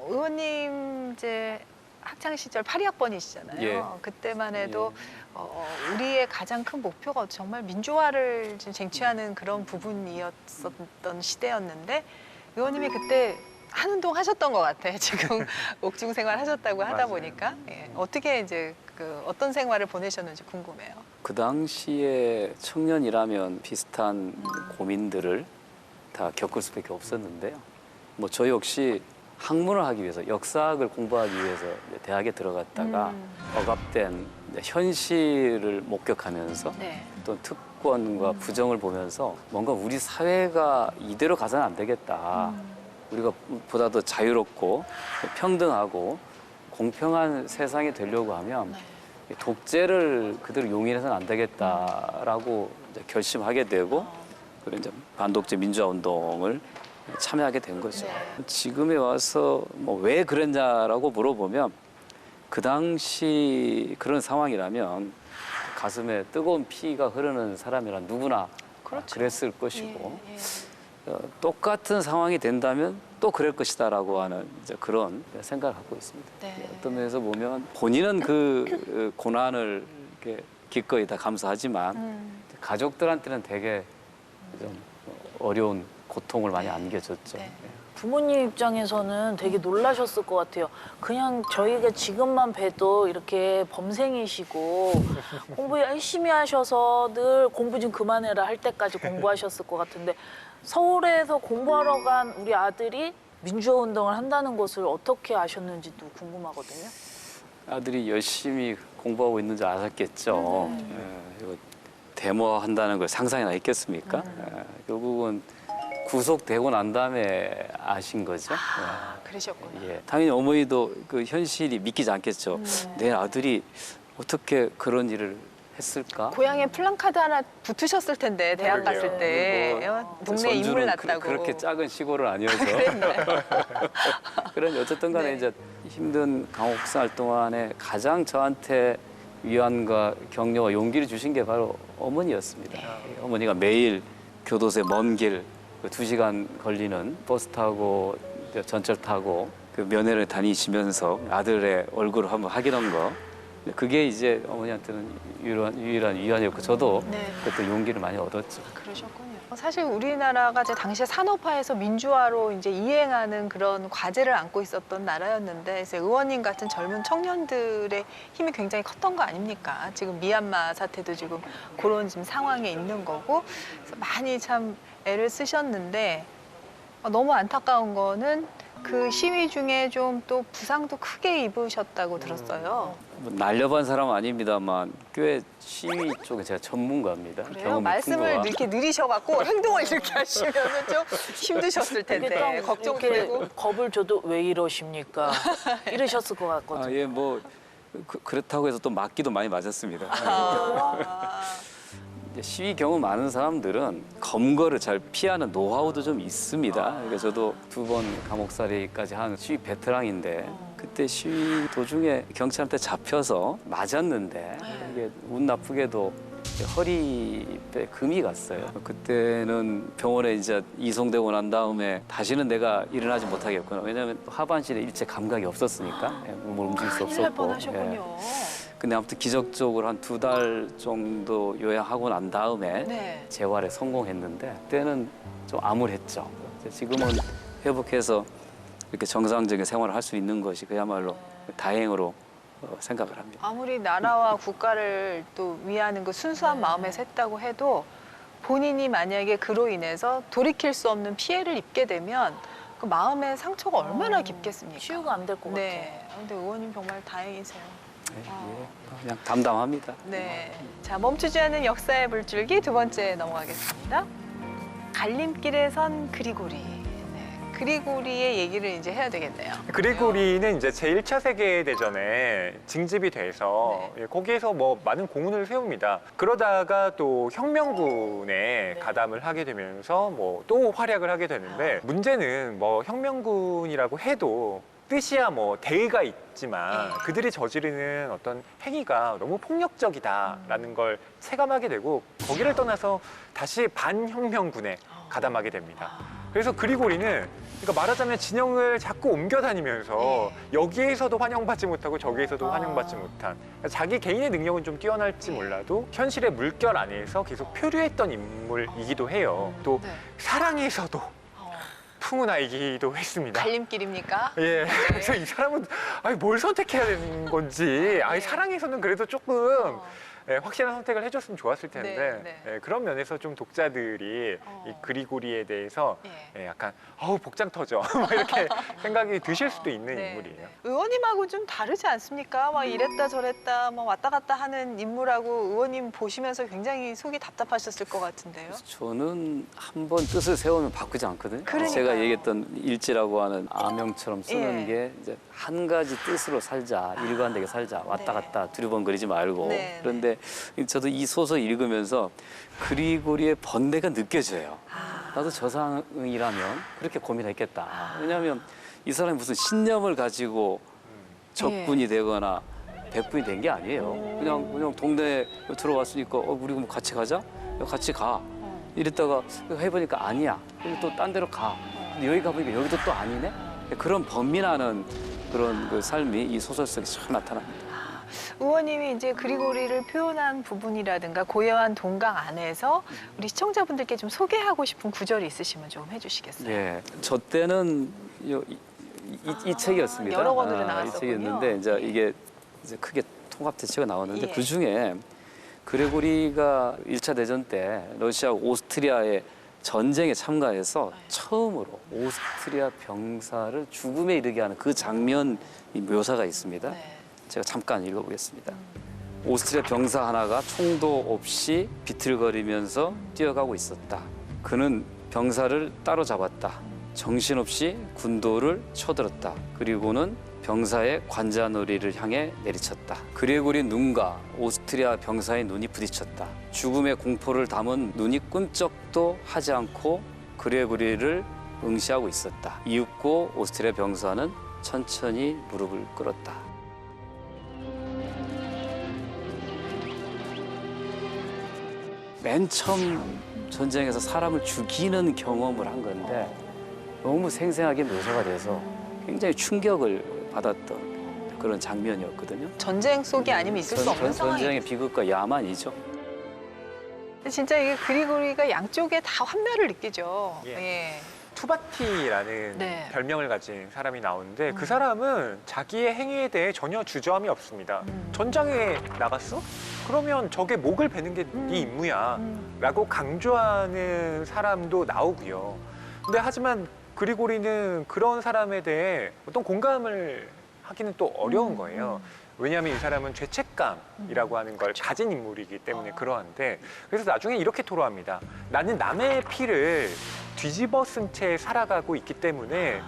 의원님 이제 학창 시절 82학번이시잖아요. 예. 그때만 해도 우리의 가장 큰 목표가 정말 민주화를 지금 쟁취하는 그런 부분이었던 시대였는데 의원님이 그때 한운동 하셨던 것 같아. 지금 옥중 생활 하셨다고 하다 맞아요. 보니까 예. 어떻게 이제 그 어떤 생활을 보내셨는지 궁금해요. 그 당시에 청년이라면 비슷한 고민들을 다 겪을 수밖에 없었는데요. 뭐 저 역시 학문을 하기 위해서 역사학을 공부하기 위해서 이제 대학에 들어갔다가 억압된 이제 현실을 목격하면서 네. 또 특권과 부정을 보면서 뭔가 우리 사회가 이대로 가서는 안 되겠다. 우리가 보다 더 자유롭고 평등하고 공평한 세상이 되려고 하면 독재를 그대로 용인해서는 안 되겠다라고 이제 결심하게 되고 그리고 이제 반독재 민주화 운동을 참여하게 된 거죠. 네. 지금에 와서 뭐 왜 그랬냐라고 물어보면 그 당시 그런 상황이라면 가슴에 뜨거운 피가 흐르는 사람이란 누구나 그렇죠. 그랬을 것이고 예, 예. 똑같은 상황이 된다면 또 그럴 것이다라고 하는 이제 그런 생각을 갖고 있습니다. 네. 어떤 면에서 보면 본인은 그 고난을 이렇게 기꺼이 다 감수하지만 가족들한테는 되게 좀 어려운 고통을 많이 안겨줬죠. 네. 부모님 입장에서는 되게 놀라셨을 것 같아요. 그냥 저희가 지금만 봬도 이렇게 범생이시고 공부 열심히 하셔서 늘 공부 좀 그만해라 할 때까지 공부하셨을 것 같은데 서울에서 공부하러 간 우리 아들이 민주화 운동을 한다는 것을 어떻게 아셨는지도 궁금하거든요. 아들이 열심히 공부하고 있는 줄 아셨겠죠. 이거 데모한다는 걸 상상이나 했겠습니까? 결국은 구속되고 난 다음에 아신 거죠. 그러셨구나. 예, 당연히 어머니도 그 현실이 믿기지 않겠죠. 내 아들이 어떻게 그런 일을 했을까? 고향에 플랜카드 하나 붙으셨을 텐데 대학 그러게요. 갔을 때 동네 인물 전주는 났다고. 그렇게 작은 시골은 아니어서 그랬나요? 그런 어쨌든 간에 네. 이제 힘든 강옥 생활 동안에 가장 저한테 위안과 격려와 용기를 주신 게 바로 어머니였습니다. 어머니가 매일 교도소에 먼 길, 2시간 걸리는 버스 타고 전철 타고 그 면회를 다니시면서 아들의 얼굴을 한번 확인한 거. 그게 이제 어머니한테는 유일한 위안이었고 저도 네. 그때 용기를 많이 얻었죠. 그러셨군요. 사실 우리나라가 이제 당시에 산업화해서 민주화로 이제 이행하는 그런 과제를 안고 있었던 나라였는데 이제 의원님 같은 젊은 청년들의 힘이 굉장히 컸던 거 아닙니까? 지금 미얀마 사태도 지금 그런 지금 상황에 있는 거고 그래서 많이 참 애를 쓰셨는데 너무 안타까운 거는 그 시위 중에 좀 또 부상도 크게 입으셨다고 들었어요. 뭐 날려본 사람은 아닙니다만 꽤 시위 쪽에 제가 전문가입니다. 그래요? 경험이 말씀을 풍부한. 이렇게 느리셔갖고 행동을 이렇게 하시면 좀 힘드셨을 텐데 이렇게 걱정되고. 겁을 줘도 왜 이러십니까? 이러셨을 것 같거든요. 아, 예, 뭐 그렇다고 해서 또 맞기도 많이 맞았습니다. 이제 시위 경험 많은 사람들은 검거를 잘 피하는 노하우도 좀 있습니다. 그래서 저도 2번 감옥살이까지 한 시위 베테랑인데 그때 시위 도중에 경찰한테 잡혀서 맞았는데 이게 운 나쁘게도 허리에 금이 갔어요. 그때는 병원에 이제 이송되고 난 다음에 다시는 내가 일어나지 못하겠구나. 왜냐하면 하반신에 일체 감각이 없었으니까 몸을 움직일 수 큰일 날 없었고. 뻔하셨군요. 근데 아무튼 기적적으로 한 2달 정도 요양하고 난 다음에 네. 재활에 성공했는데 그때는 좀 암울했죠. 지금은 회복해서 이렇게 정상적인 생활을 할 수 있는 것이 그야말로 다행으로 생각을 합니다. 아무리 나라와 국가를 또 위하는 그 순수한 마음에서 했다고 해도 본인이 만약에 그로 인해서 돌이킬 수 없는 피해를 입게 되면 그 마음의 상처가 얼마나 깊겠습니까? 치유가 안 될 것 네. 근데 의원님 정말 다행이세요. 예, 그냥 담담합니다. 네. 자, 멈추지 않는 역사의 불줄기 2번째 넘어가겠습니다. 갈림길에 선 그리고리. 네. 그리고리의 얘기를 이제 해야 되겠네요. 그리고리는 이제 제1차 세계대전에 징집이 돼서 네. 거기에서 뭐 많은 공훈을 세웁니다. 그러다가 또 혁명군에 네. 가담을 하게 되면서 뭐 또 활약을 하게 되는데 문제는 뭐 혁명군이라고 해도 뜻이야 뭐 대의가 있지만 네. 그들이 저지르는 어떤 행위가 너무 폭력적이다라는 걸 체감하게 되고 거기를 떠나서 다시 반혁명군에 가담하게 됩니다. 그래서 그리고리는 그러니까 말하자면 진영을 자꾸 옮겨 다니면서 여기에서도 환영받지 못하고 저기에서도 환영받지 못한 그러니까 자기 개인의 능력은 좀 뛰어날지 몰라도 현실의 물결 안에서 계속 표류했던 인물이기도 해요. 또 네. 사랑에서도 풍운아이기도 했습니다. 갈림길입니까? 예, 그래서 이 사람은 아니, 뭘 선택해야 되는 건지 아니, 사랑에서는 그래도 조금 예, 확실한 선택을 해줬으면 좋았을 텐데 네, 예, 그런 면에서 좀 독자들이 이 그리고리에 대해서 예, 약간 어우 복장 터져 막 이렇게 생각이 드실 수도 있는 네, 인물이에요. 네. 의원님하고 좀 다르지 않습니까? 막 이랬다 저랬다 막 왔다 갔다 하는 인물하고 의원님 보시면서 굉장히 속이 답답하셨을 것 같은데요. 저는 한 번 뜻을 세우면 바꾸지 않거든요. 그러니까요. 제가 얘기했던 일지라고 하는 아명처럼 쓰는 예. 게 이제 한 가지 뜻으로 살자, 일관되게 살자, 왔다 갔다 두리번거리지 말고. 네, 그런데 저도 이 소설 읽으면서 그리고리의 번뇌가 느껴져요. 나도 저 상황이라면 그렇게 고민했겠다. 왜냐하면 이 사람이 무슨 신념을 가지고 적군이 되거나 백분이 된 게 아니에요. 그냥 동네에 들어왔으니까 우리 뭐 같이 가자? 같이 가. 이랬다가 해보니까 아니야. 그리고 또 딴 데로 가. 근데 여기 가보니까 여기도 또 아니네? 그런 번민하는 그런 그 삶이 이 소설 속에 잘 나타납니다. 의원님이 이제 그리고리를 표현한 부분이라든가 고요한 동강 안에서 우리 시청자분들께 좀 소개하고 싶은 구절이 있으시면 좀 해주시겠어요? 예, 저 때는 이 책이었습니다. 여러 권으로 이 나왔었군요. 책이었는데 이제 이게 이제 크게 통합 대책가 나왔는데 예. 그 중에 그레고리가 1차 대전 때 러시아 오스트리아의 전쟁에 참가해서 처음으로 오스트리아 병사를 죽음에 이르게 하는 그 장면 묘사가 있습니다. 네. 제가 잠깐 읽어보겠습니다. 오스트리아 병사 하나가 총도 없이 비틀거리면서 뛰어가고 있었다. 그는 병사를 따로잡았다. 정신없이 군도를 쳐들었다. 그리고는 병사의 관자놀이를 향해 내리쳤다. 그레고리 눈과 오스트리아 병사의 눈이 부딪혔다. 죽음의 공포를 담은 눈이 꿈쩍도 하지 않고 그레고리를 응시하고 있었다. 이윽고 오스트리아 병사는 천천히 무릎을 꿇었다. 맨 처음 전쟁에서 사람을 죽이는 경험을 한 건데 너무 생생하게 묘사가 돼서 굉장히 충격을 받았던 그런 장면이었거든요. 전쟁 속이 아니면 있을 수 없는 상황이. 전쟁의 비극과 야만이죠. 진짜 이게 그리고리가 양쪽에 다 환멸을 느끼죠. 예. 예. 투바티라는 네. 별명을 가진 사람이 나오는데 그 사람은 자기의 행위에 대해 전혀 주저함이 없습니다. 전장에 나갔어? 그러면 적의 목을 베는 게 네 임무야 라고 강조하는 사람도 나오고요. 근데 하지만 그리고리는 그런 사람에 대해 어떤 공감을 하기는 또 어려운 거예요. 왜냐하면 이 사람은 죄책감이라고 하는 걸 가진 인물이기 때문에 그러한데 그래서 나중에 이렇게 토로합니다. 나는 남의 피를 뒤집어 쓴 채 살아가고 있기 때문에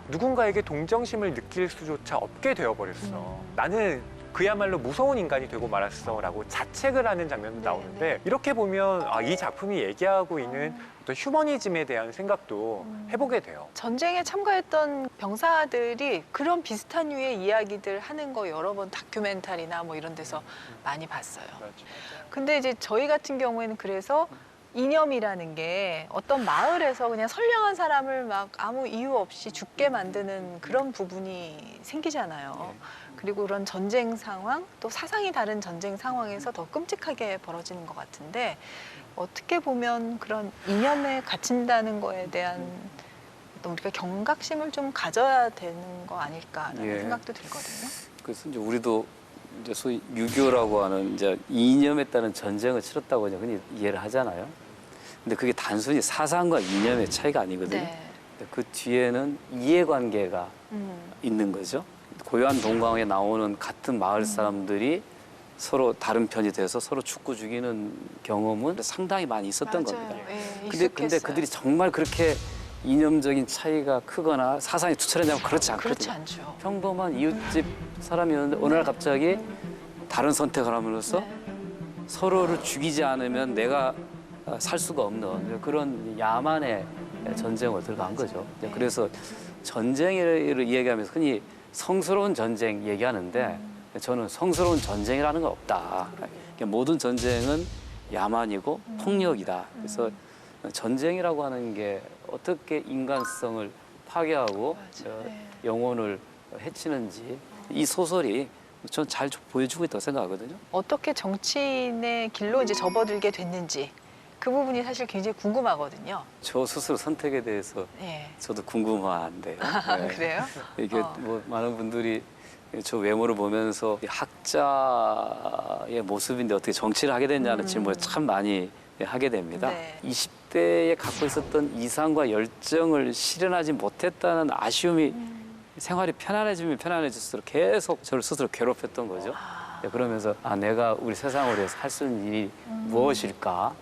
누군가에게 동정심을 느낄 수조차 없게 되어버렸어. 나는 그야말로 무서운 인간이 되고 말았어라고 자책을 하는 장면도 나오는데 이렇게 보면 이 작품이 얘기하고 있는 어떤 휴머니즘에 대한 생각도 해보게 돼요. 전쟁에 참가했던 병사들이 그런 비슷한 류의 이야기들 하는 거 여러 번 다큐멘터리나 뭐 이런 데서 많이 봤어요. 근데 이제 저희 같은 경우에는 그래서 이념이라는 게 어떤 마을에서 그냥 선량한 사람을 막 아무 이유 없이 죽게 만드는 그런 부분이 생기잖아요. 그리고 그런 전쟁 상황, 또 사상이 다른 전쟁 상황에서 더 끔찍하게 벌어지는 것 같은데 어떻게 보면 그런 이념에 갇힌다는 거에 대한 어떤 우리가 경각심을 좀 가져야 되는 거 아닐까라는 예. 생각도 들거든요. 그래서 이제 우리도 이제 소위 유교라고 하는 이제 이념에 따른 전쟁을 치렀다고 이제 흔히 이해를 하잖아요. 근데 그게 단순히 사상과 이념의 차이가 아니거든요. 네. 근데 그 뒤에는 이해관계가 있는 거죠. 고요한 동강에 나오는 같은 마을 사람들이 서로 다른 편이 돼서 서로 죽고 죽이는 경험은 상당히 많이 있었던 맞아요. 겁니다. 예, 근데 익숙했어요. 그들이 정말 그렇게 이념적인 차이가 크거나 사상이 투철하냐면 그렇지 않거든요. 그렇지 않죠. 평범한 이웃집 사람이었는데 어느 날 갑자기 다른 선택을 함으로써 네. 서로를 죽이지 않으면 내가 살 수가 없는 그런 야만의 전쟁을 들어간 거죠. 그래서 전쟁을 이야기하면서 흔히 성스러운 전쟁 얘기하는데 저는 성스러운 전쟁이라는 건 없다. 그러니까 모든 전쟁은 야만이고 폭력이다. 그래서 전쟁이라고 하는 게 어떻게 인간성을 파괴하고 영혼을 해치는지 이 소설이 전 잘 보여주고 있다고 생각하거든요. 어떻게 정치인의 길로 이제 접어들게 됐는지 그 부분이 사실 굉장히 궁금하거든요. 저 스스로 선택에 대해서 예. 저도 궁금한데요. 네. 그래요? 이게 뭐 많은 분들이 저 외모를 보면서 학자의 모습인데 어떻게 정치를 하게 됐냐는 질문을 참 많이 하게 됩니다. 네. 20대에 갖고 있었던 이상과 열정을 실현하지 못했다는 아쉬움이 생활이 편안해지면 편안해질수록 계속 저를 스스로 괴롭혔던 거죠. 그러면서 내가 우리 세상을 위해서 할 수 있는 일이 무엇일까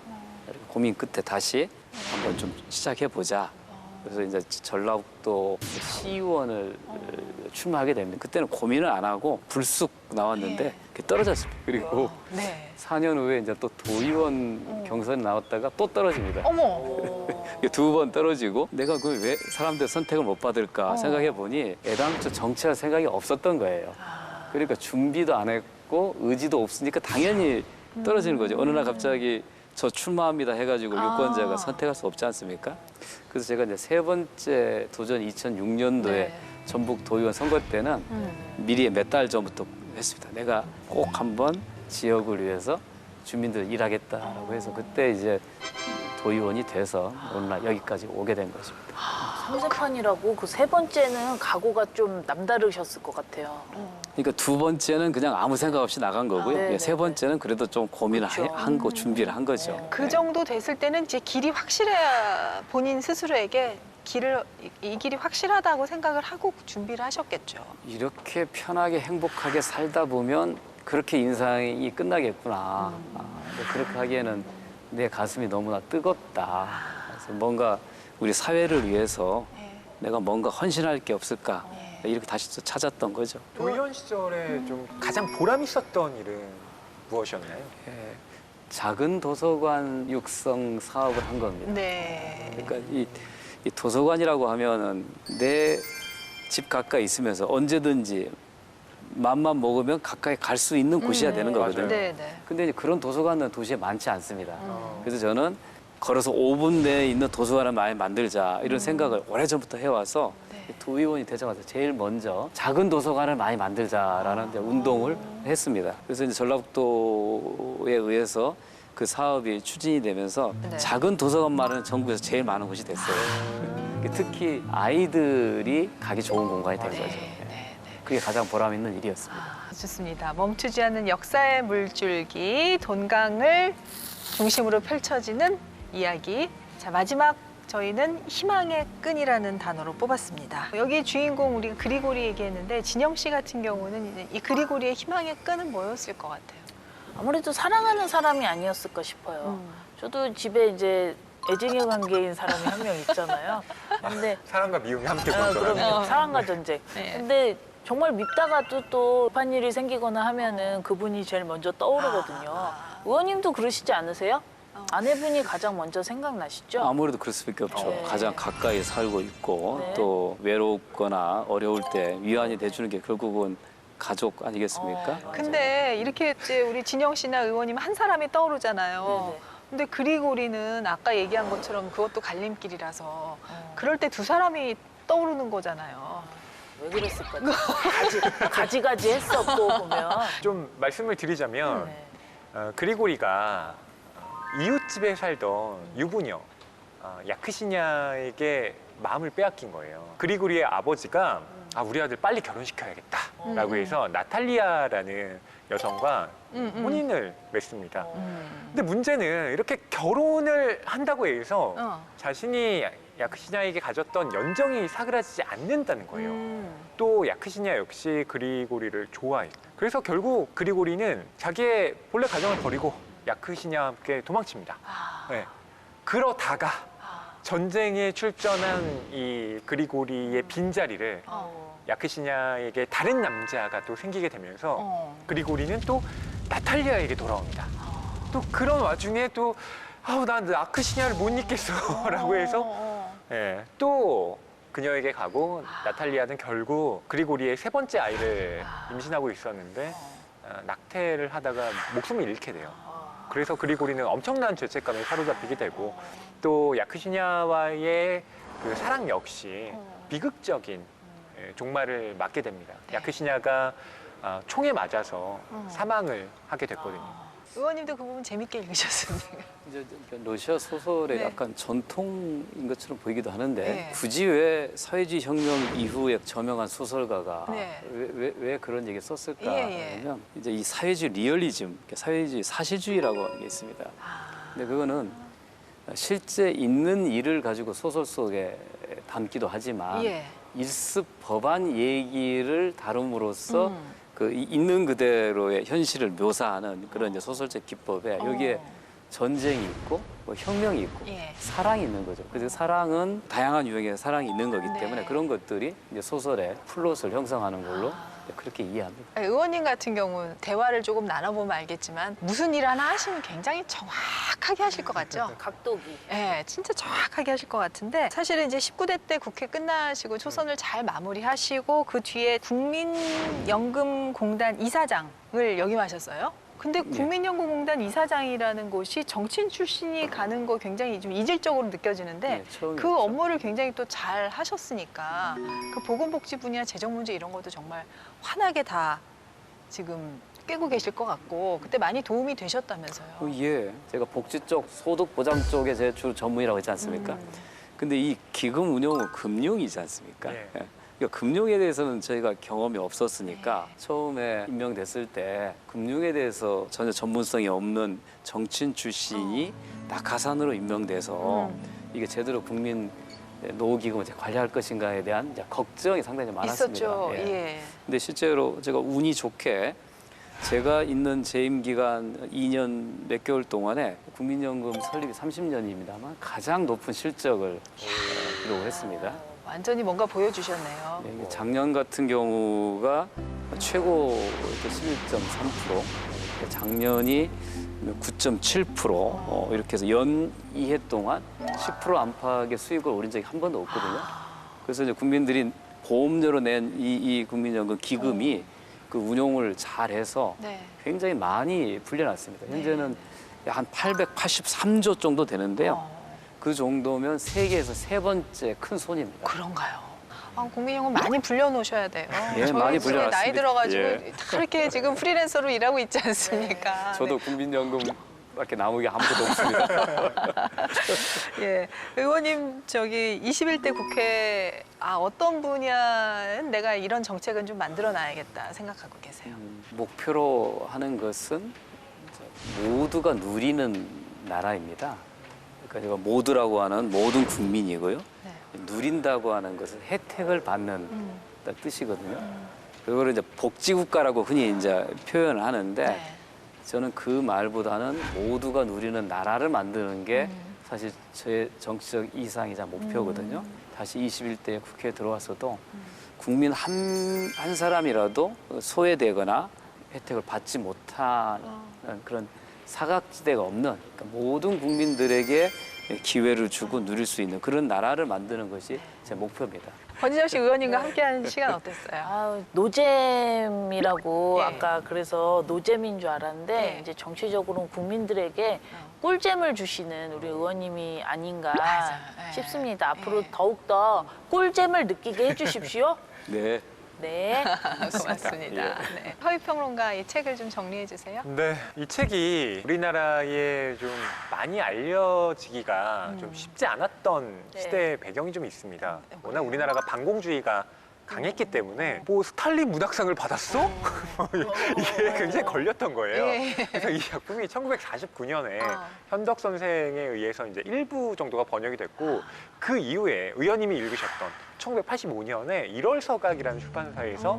이렇게 고민 끝에 다시 한번 좀 시작해 보자. 그래서 이제 전라북도 시의원을 출마하게 됩니다. 그때는 고민을 안 하고 불쑥 나왔는데 그게 떨어졌습니다. 그리고 네. 4년 후에 이제 또 도의원 경선에 나왔다가 또 떨어집니다. 어머. 2번 떨어지고 내가 그 왜 사람들 선택을 못 받을까 생각해 보니 애당초 정치할 생각이 없었던 거예요. 그러니까 준비도 안 했고 의지도 없으니까 당연히 떨어지는 거죠. 어느 날 갑자기 저 출마합니다 해가지고 유권자가 선택할 수 없지 않습니까? 그래서 제가 이제 3번째 도전 2006년도에 네. 전북 도의원 선거 때는 미리 몇 달 전부터 했습니다. 내가 꼭 한번 지역을 위해서 주민들 일하겠다라고 해서 그때 이제 도의원이 돼서 오늘날 여기까지 오게 된 것입니다. 삼세판이라고 그 3번째는 각오가 좀 남다르셨을 것 같아요. 그러니까 2번째는 그냥 아무 생각 없이 나간 거고요. 네, 네, 3번째는 그래도 좀 고민을 그렇죠. 한 거, 준비를 한 거죠. 그 정도 됐을 때는 이제 길이 확실해야 본인 스스로에게 이 길이 확실하다고 생각을 하고 준비를 하셨겠죠. 이렇게 편하게 행복하게 살다 보면 그렇게 인생이 끝나겠구나. 그렇게 하기에는 내 가슴이 너무나 뜨겁다. 그래서 뭔가 우리 사회를 위해서 내가 뭔가 헌신할 게 없을까. 이렇게 다시 또 찾았던 거죠. 도의원 시절에 좀 가장 보람 있었던 일은 무엇이었나요? 예, 작은 도서관 육성 사업을 한 겁니다. 네. 그러니까 이 도서관이라고 하면은 내 집 가까이 있으면서 언제든지 맘만 먹으면 가까이 갈 수 있는 곳이어야 되는 거거든요. 네, 네. 근데 이제 그런 도서관은 도시에 많지 않습니다. 그래서 저는 걸어서 5분 내에 있는 도서관을 많이 만들자 이런 생각을 오래전부터 해와서 도의원이 되자마자 제일 먼저 작은 도서관을 많이 만들자라는 이제 운동을 했습니다. 그래서 이제 전라북도에 의해서 그 사업이 추진이 되면서 네. 작은 도서관만은 전국에서 제일 많은 곳이 됐어요. 특히 아이들이 가기 좋은 공간이 된 거죠. 그게 가장 보람 있는 일이었습니다. 좋습니다. 멈추지 않는 역사의 물줄기, 돈강을 중심으로 펼쳐지는 이야기. 자, 마지막 저희는 희망의 끈이라는 단어로 뽑았습니다. 여기 주인공 우리가 그리고리 얘기했는데 진영 씨 같은 경우는 이제 이 그리고리의 희망의 끈은 뭐였을 것 같아요? 아무래도 사랑하는 사람이 아니었을까 싶어요. 저도 집에 이제 애증의 관계인 사람이 한 명 있잖아요. 근데 사랑과 미움이 함께 그럼요. 번져가는. 사랑과 전쟁. 네. 근데 정말 밉다가도 또 급한 일이 생기거나 하면은 그분이 제일 먼저 떠오르거든요. 의원님도 그러시지 않으세요? 아내분이 가장 먼저 생각나시죠? 아무래도 그럴 수밖에 없죠. 네. 가장 가까이 살고 있고 네. 또 외롭거나 어려울 때 위안이 돼주는 게 결국은 가족 아니겠습니까? 근데 이렇게 이제 우리 진영 씨나 의원님 한 사람이 떠오르잖아요. 네네. 근데 그리고리는 아까 얘기한 것처럼 그것도 갈림길이라서 그럴 때 두 사람이 떠오르는 거잖아요. 왜 그랬을까? 가지가지 했었고 보면. 좀 말씀을 드리자면 네. 그리고리가 이웃집에 살던 유부녀 야크시냐에게 마음을 빼앗긴 거예요. 그리고리의 아버지가 우리 아들 빨리 결혼시켜야겠다라고 해서 나탈리아라는 여성과 혼인을 맺습니다. 근데 문제는 이렇게 결혼을 한다고 해서 자신이 야크시냐에게 가졌던 연정이 사그라지지 않는다는 거예요. 또 야크시냐 역시 그리고리를 좋아해요. 그래서 결국 그리고리는 자기의 본래 가정을 버리고 야크시냐와 함께 도망칩니다. 네. 그러다가 전쟁에 출전한 이 그리고리의 빈자리를 야크시냐에게 다른 남자가 또 생기게 되면서 그리고리는 또 나탈리아에게 돌아옵니다. 또 그런 와중에 또 아우 난 야크시냐를 못 잊겠어라고 해서 예, 또 그녀에게 가고 나탈리아는 결국 그리고리의 세 번째 아이를 임신하고 있었는데 낙태를 하다가 목숨을 잃게 돼요. 그래서 그리고리는 엄청난 죄책감에 사로잡히게 되고 또 야크시냐와의 그 사랑 역시 비극적인 종말을 맞게 됩니다. 야크시냐가 총에 맞아서 사망을 하게 됐거든요. 의원님도 그 부분 재밌게 읽으셨습니다. 이제 러시아 소설의 네. 약간 전통인 것처럼 보이기도 하는데 네. 굳이 왜 사회주의 혁명 이후에 저명한 소설가가 네. 왜 그런 얘기 썼을까 예. 하면 이제 이 사회주의 리얼리즘, 사회주의 사실주의라고 하는 게 있습니다. 근데 그거는 실제 있는 일을 가지고 소설 속에 담기도 하지만 예. 일습 법한 얘기를 다룸으로써 그 있는 그대로의 현실을 묘사하는 그런 이제 소설적 기법에 여기에 전쟁이 있고 뭐 혁명이 있고 예. 사랑이 있는 거죠. 그래서 사랑은 다양한 유형의 사랑이 있는 거기 네. 때문에 그런 것들이 이제 소설의 플롯을 형성하는 걸로 그렇게 이해합니다. 의원님 같은 경우는 대화를 조금 나눠보면 알겠지만 무슨 일 하나 하시면 굉장히 정확하게 하실 것 같죠? 각도기. 네, 진짜 정확하게 하실 것 같은데 사실은 이제 19대 때 국회 끝나시고 초선을 잘 마무리하시고 그 뒤에 국민연금공단 이사장을 역임하셨어요. 근데 국민연금공단 이사장이라는 곳이 정치인 출신이 가는 거 굉장히 좀 이질적으로 느껴지는데 네, 처음이었죠. 그 업무를 굉장히 또 잘 하셨으니까 그 보건복지 분야 재정 문제 이런 것도 정말 환하게 다 지금 꿰고 계실 것 같고 그때 많이 도움이 되셨다면서요. 예, 제가 복지 쪽, 소득 보장 쪽에 제 주 전문이라고 했지 않습니까? 근데 이 기금 운용은 금융이지 않습니까? 네. 예. 그러니까 금융에 대해서는 저희가 경험이 없었으니까 처음에 임명됐을 때 금융에 대해서 전혀 전문성이 없는 정치인 출신이 낙하산으로 임명돼서 이게 제대로 국민 노후기금을 관리할 것인가에 대한 이제 걱정이 상당히 많았습니다. 있었죠. 예. 예. 근데 실제로 제가 운이 좋게 제가 있는 재임 기간 2년 몇 개월 동안에 국민연금 설립이 30년입니다만 가장 높은 실적을 기록을 했습니다. 완전히 뭔가 보여주셨네요. 예, 작년 같은 경우가 최고 11.3%, 작년이 9.7%, 이렇게 해서 연 2해 동안 10% 안팎의 수익을 올린 적이 한 번도 없거든요. 그래서 이제 국민들이 보험료로 낸 이 국민연금 기금이 그 운용을 잘해서 네. 굉장히 많이 불려놨습니다. 현재는 한 883조 정도 되는데요. 그 정도면 세계에서 세 번째 큰 손입니다. 그런가요? 국민연금 많이 불려놓으셔야 돼요. 예, 저희 많이 지금 나이 불려놨습니다. 들어가지고 예. 다 이렇게 지금 프리랜서로 일하고 있지 않습니까? 저도 국민연금밖에 남은 게 아무것도 없습니다. 예, 의원님 저기 21대 국회 어떤 분야는 내가 이런 정책은 좀 만들어놔야겠다 생각하고 계세요. 목표로 하는 것은 모두가 누리는 나라입니다. 그러니까 제가 모두라고 하는 모든 국민이고요. 네. 누린다고 하는 것은 혜택을 받는 뜻이거든요. 그걸 이제 복지국가라고 흔히 이제 표현을 하는데 네. 저는 그 말보다는 모두가 누리는 나라를 만드는 게 사실 제 정치적 이상이자 목표거든요. 다시 21대 국회에 들어와서도 국민 한 사람이라도 소외되거나 혜택을 받지 못하는 그런 사각지대가 없는 그러니까 모든 국민들에게 기회를 주고 누릴 수 있는 그런 나라를 만드는 것이 제 목표입니다. 권지정 씨 의원님과 함께한 시간 어땠어요? 노잼이라고 예. 아까 그래서 노잼인 줄 알았는데 예. 이제 정치적으로는 국민들에게 꿀잼을 주시는 우리 의원님이 아닌가 맞아요. 예. 싶습니다. 앞으로 예. 더욱더 꿀잼을 느끼게 해주십시오. 네. 네. 고맙습니다. 네. 허위평론가 이 책을 좀 정리해 주세요. 네, 이 책이 우리나라에 좀 많이 알려지기가 좀 쉽지 않았던 네. 시대의 배경이 좀 있습니다. 워낙 우리나라가 반공주의가 강했기 때문에 뭐 스탈린 문학상을 받았어? 이게 굉장히 걸렸던 거예요. 예. 그래서 이 작품이 1949년에 어. 현덕 선생에 의해서 이제 일부 정도가 번역이 됐고 그 이후에 의원님이 읽으셨던 1985년에 1월 서각이라는 출판사에서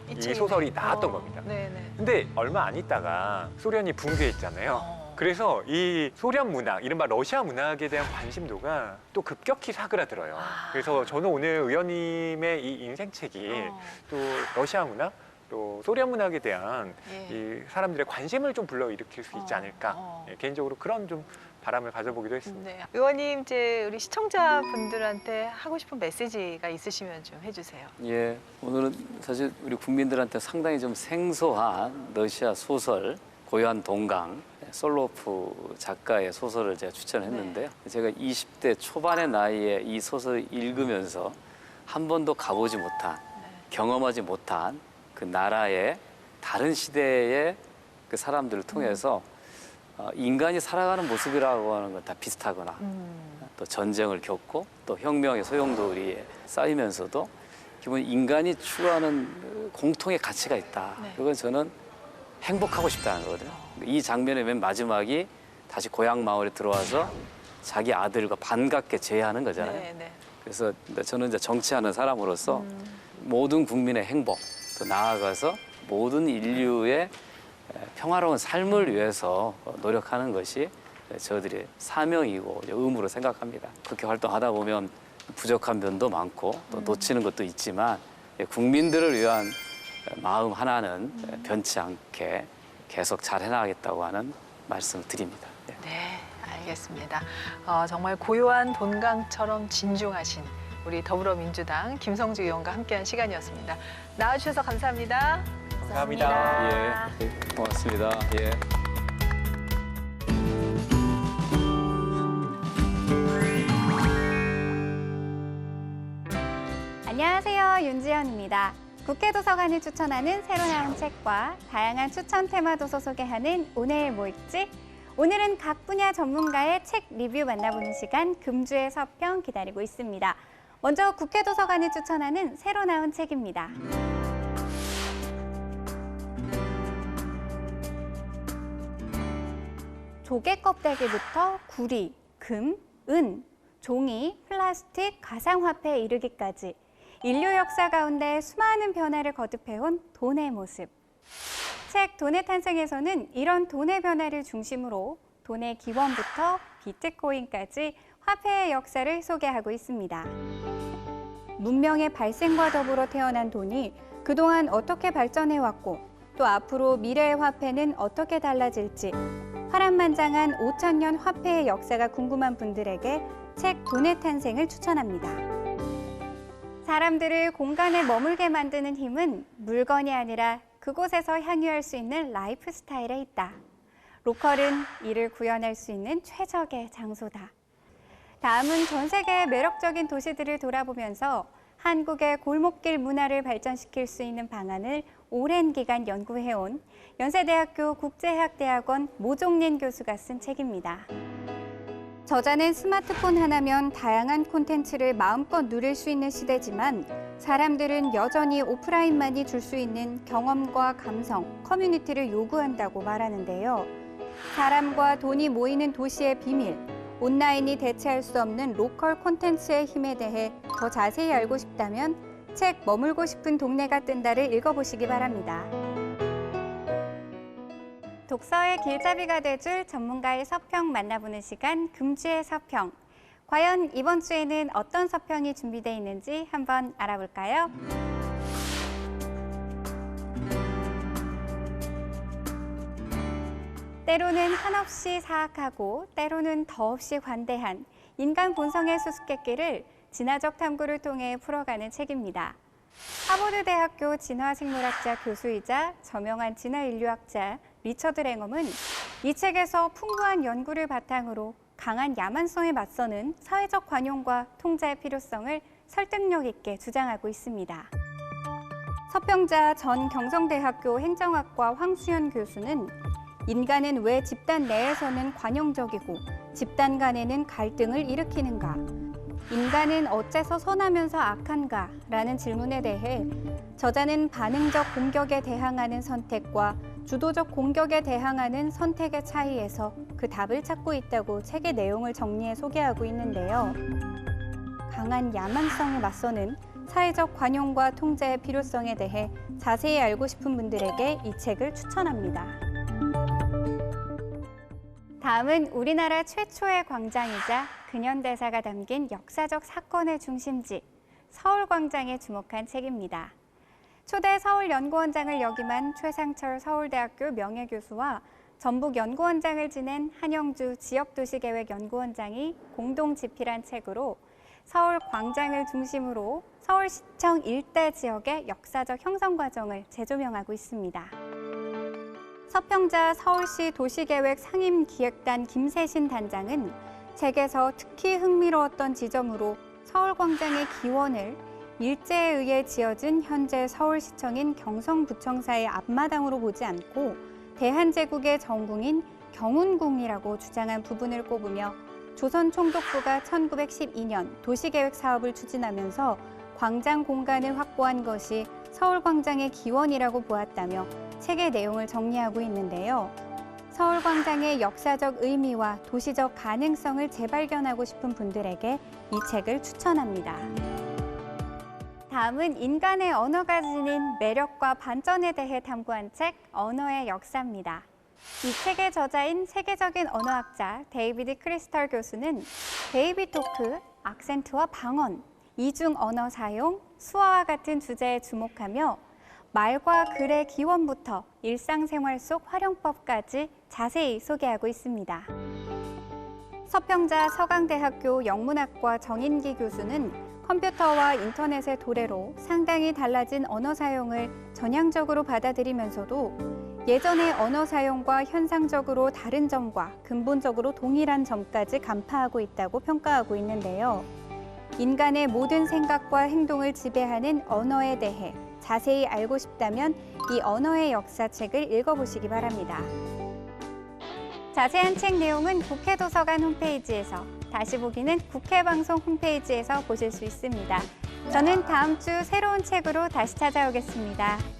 이 책이네. 소설이 나왔던 겁니다. 네네. 근데 얼마 안 있다가 소련이 붕괴했잖아요. 그래서 이 소련 문학, 이른바 러시아 문학에 대한 관심도가 또 급격히 사그라들어요. 그래서 저는 오늘 의원님의 이 인생책이 또 러시아 문학, 또 소련 문학에 대한 예. 이 사람들의 관심을 좀 불러일으킬 수 있지 않을까. 예, 개인적으로 그런 좀 바람을 가져보기도 했습니다. 네. 의원님, 이제 우리 시청자분들한테 하고 싶은 메시지가 있으시면 좀 해주세요. 예, 오늘은 사실 우리 국민들한테 상당히 좀 생소한 러시아 소설 고요한 동강, 솔로프 작가의 소설을 제가 추천했는데요. 제가 20대 초반의 나이에 이 소설을 읽으면서 한 번도 가보지 못한, 경험하지 못한 그 나라의 다른 시대의 그 사람들을 통해서 인간이 살아가는 모습이라고 하는 건 다 비슷하거나 또 전쟁을 겪고 또 혁명의 소용돌이에 쌓이면서도 기본 인간이 추구하는 공통의 가치가 있다. 네. 그건 저는 행복하고 싶다는 거거든요. 이 장면의 맨 마지막이 다시 고향 마을에 들어와서 자기 아들과 반갑게 제의하는 거잖아요. 네, 네. 그래서 저는 이제 정치하는 사람으로서 모든 국민의 행복, 또 나아가서 모든 인류의 평화로운 삶을 위해서 노력하는 것이 저들의 사명이고 의무로 생각합니다. 그렇게 활동하다 보면 부족한 면도 많고 또 놓치는 것도 있지만 국민들을 위한 마음 하나는 변치 않게 계속 잘 해나가겠다고 하는 말씀을 드립니다. 네. 네, 알겠습니다. 정말 고요한 돈강처럼 진중하신 우리 더불어민주당 김성주 의원과 함께한 시간이었습니다. 나와주셔서 감사합니다. 감사합니다. 예, 고맙습니다. 예. 안녕하세요. 윤지연입니다. 국회도서관이 추천하는 새로 나온 책과 다양한 추천 테마 도서 소개하는 오늘 뭐 읽지? 오늘은 각 분야 전문가의 책 리뷰 만나보는 시간 금주의 서평 기다리고 있습니다. 먼저 국회도서관이 추천하는 새로 나온 책입니다. 조개 껍데기부터 구리, 금, 은, 종이, 플라스틱, 가상화폐에 이르기까지 인류 역사 가운데 수많은 변화를 거듭해온 돈의 모습. 책 돈의 탄생에서는 이런 돈의 변화를 중심으로 돈의 기원부터 비트코인까지 화폐의 역사를 소개하고 있습니다. 문명의 발생과 더불어 태어난 돈이 그동안 어떻게 발전해왔고 또 앞으로 미래의 화폐는 어떻게 달라질지 파란만장한 5,000년 화폐의 역사가 궁금한 분들에게 책 돈의 탄생을 추천합니다. 사람들을 공간에 머물게 만드는 힘은 물건이 아니라 그곳에서 향유할 수 있는 라이프 스타일에 있다. 로컬은 이를 구현할 수 있는 최적의 장소다. 다음은 전 세계의 매력적인 도시들을 돌아보면서 한국의 골목길 문화를 발전시킬 수 있는 방안을 오랜 기간 연구해온 연세대학교 국제해학대학원 모종린 교수가 쓴 책입니다. 저자는 스마트폰 하나면 다양한 콘텐츠를 마음껏 누릴 수 있는 시대지만 사람들은 여전히 오프라인만이 줄 수 있는 경험과 감성, 커뮤니티를 요구한다고 말하는데요. 사람과 돈이 모이는 도시의 비밀, 온라인이 대체할 수 없는 로컬 콘텐츠의 힘에 대해 더 자세히 알고 싶다면 책 머물고 싶은 동네가 뜬다를 읽어보시기 바랍니다. 독서의 길잡이가 돼줄 전문가의 서평 만나보는 시간 금주의 서평. 과연 이번 주에는 어떤 서평이 준비되어 있는지 한번 알아볼까요? 때로는 한없이 사악하고 때로는 더없이 관대한 인간 본성의 수수께끼를 진화적 탐구를 통해 풀어가는 책입니다. 하버드대학교 진화생물학자 교수이자 저명한 진화인류학자 리처드 랭엄은 이 책에서 풍부한 연구를 바탕으로 강한 야만성에 맞서는 사회적 관용과 통제의 필요성을 설득력 있게 주장하고 있습니다. 서평자 전 경성대학교 행정학과 황수연 교수는 인간은 왜 집단 내에서는 관용적이고 집단 간에는 갈등을 일으키는가? 인간은 어째서 선하면서 악한가? 라는 질문에 대해 저자는 반응적 공격에 대항하는 선택과 주도적 공격에 대항하는 선택의 차이에서 그 답을 찾고 있다고 책의 내용을 정리해 소개하고 있는데요. 강한 야만성에 맞서는 사회적 관용과 통제의 필요성에 대해 자세히 알고 싶은 분들에게 이 책을 추천합니다. 다음은 우리나라 최초의 광장이자 근현대사가 담긴 역사적 사건의 중심지, 서울광장에 주목한 책입니다. 초대 서울연구원장을 역임한 최상철 서울대학교 명예교수와 전북연구원장을 지낸 한영주 지역도시계획연구원장이 공동 집필한 책으로 서울광장을 중심으로 서울시청 일대 지역의 역사적 형성 과정을 재조명하고 있습니다. 서평자 서울시 도시계획 상임기획단 김세신 단장은 책에서 특히 흥미로웠던 지점으로 서울광장의 기원을 일제에 의해 지어진 현재 서울시청인 경성부청사의 앞마당으로 보지 않고 대한제국의 전궁인 경운궁이라고 주장한 부분을 꼽으며 조선 총독부가 1912년 도시계획 사업을 추진하면서 광장 공간을 확보한 것이 서울광장의 기원이라고 보았다며 책의 내용을 정리하고 있는데요. 서울광장의 역사적 의미와 도시적 가능성을 재발견하고 싶은 분들에게 이 책을 추천합니다. 다음은 인간의 언어가 지닌 매력과 반전에 대해 탐구한 책, 언어의 역사입니다. 이 책의 저자인 세계적인 언어학자 데이비드 크리스털 교수는 베이비 토크, 악센트와 방언, 이중 언어 사용, 수어와 같은 주제에 주목하며 말과 글의 기원부터 일상생활 속 활용법까지 자세히 소개하고 있습니다. 서평자 서강대학교 영문학과 정인기 교수는 컴퓨터와 인터넷의 도래로 상당히 달라진 언어 사용을 전향적으로 받아들이면서도 예전의 언어 사용과 현상적으로 다른 점과 근본적으로 동일한 점까지 간파하고 있다고 평가하고 있는데요. 인간의 모든 생각과 행동을 지배하는 언어에 대해 자세히 알고 싶다면 이 언어의 역사 책을 읽어보시기 바랍니다. 자세한 책 내용은 국회도서관 홈페이지에서, 다시 보기는 국회방송 홈페이지에서 보실 수 있습니다. 저는 다음 주 새로운 책으로 다시 찾아오겠습니다.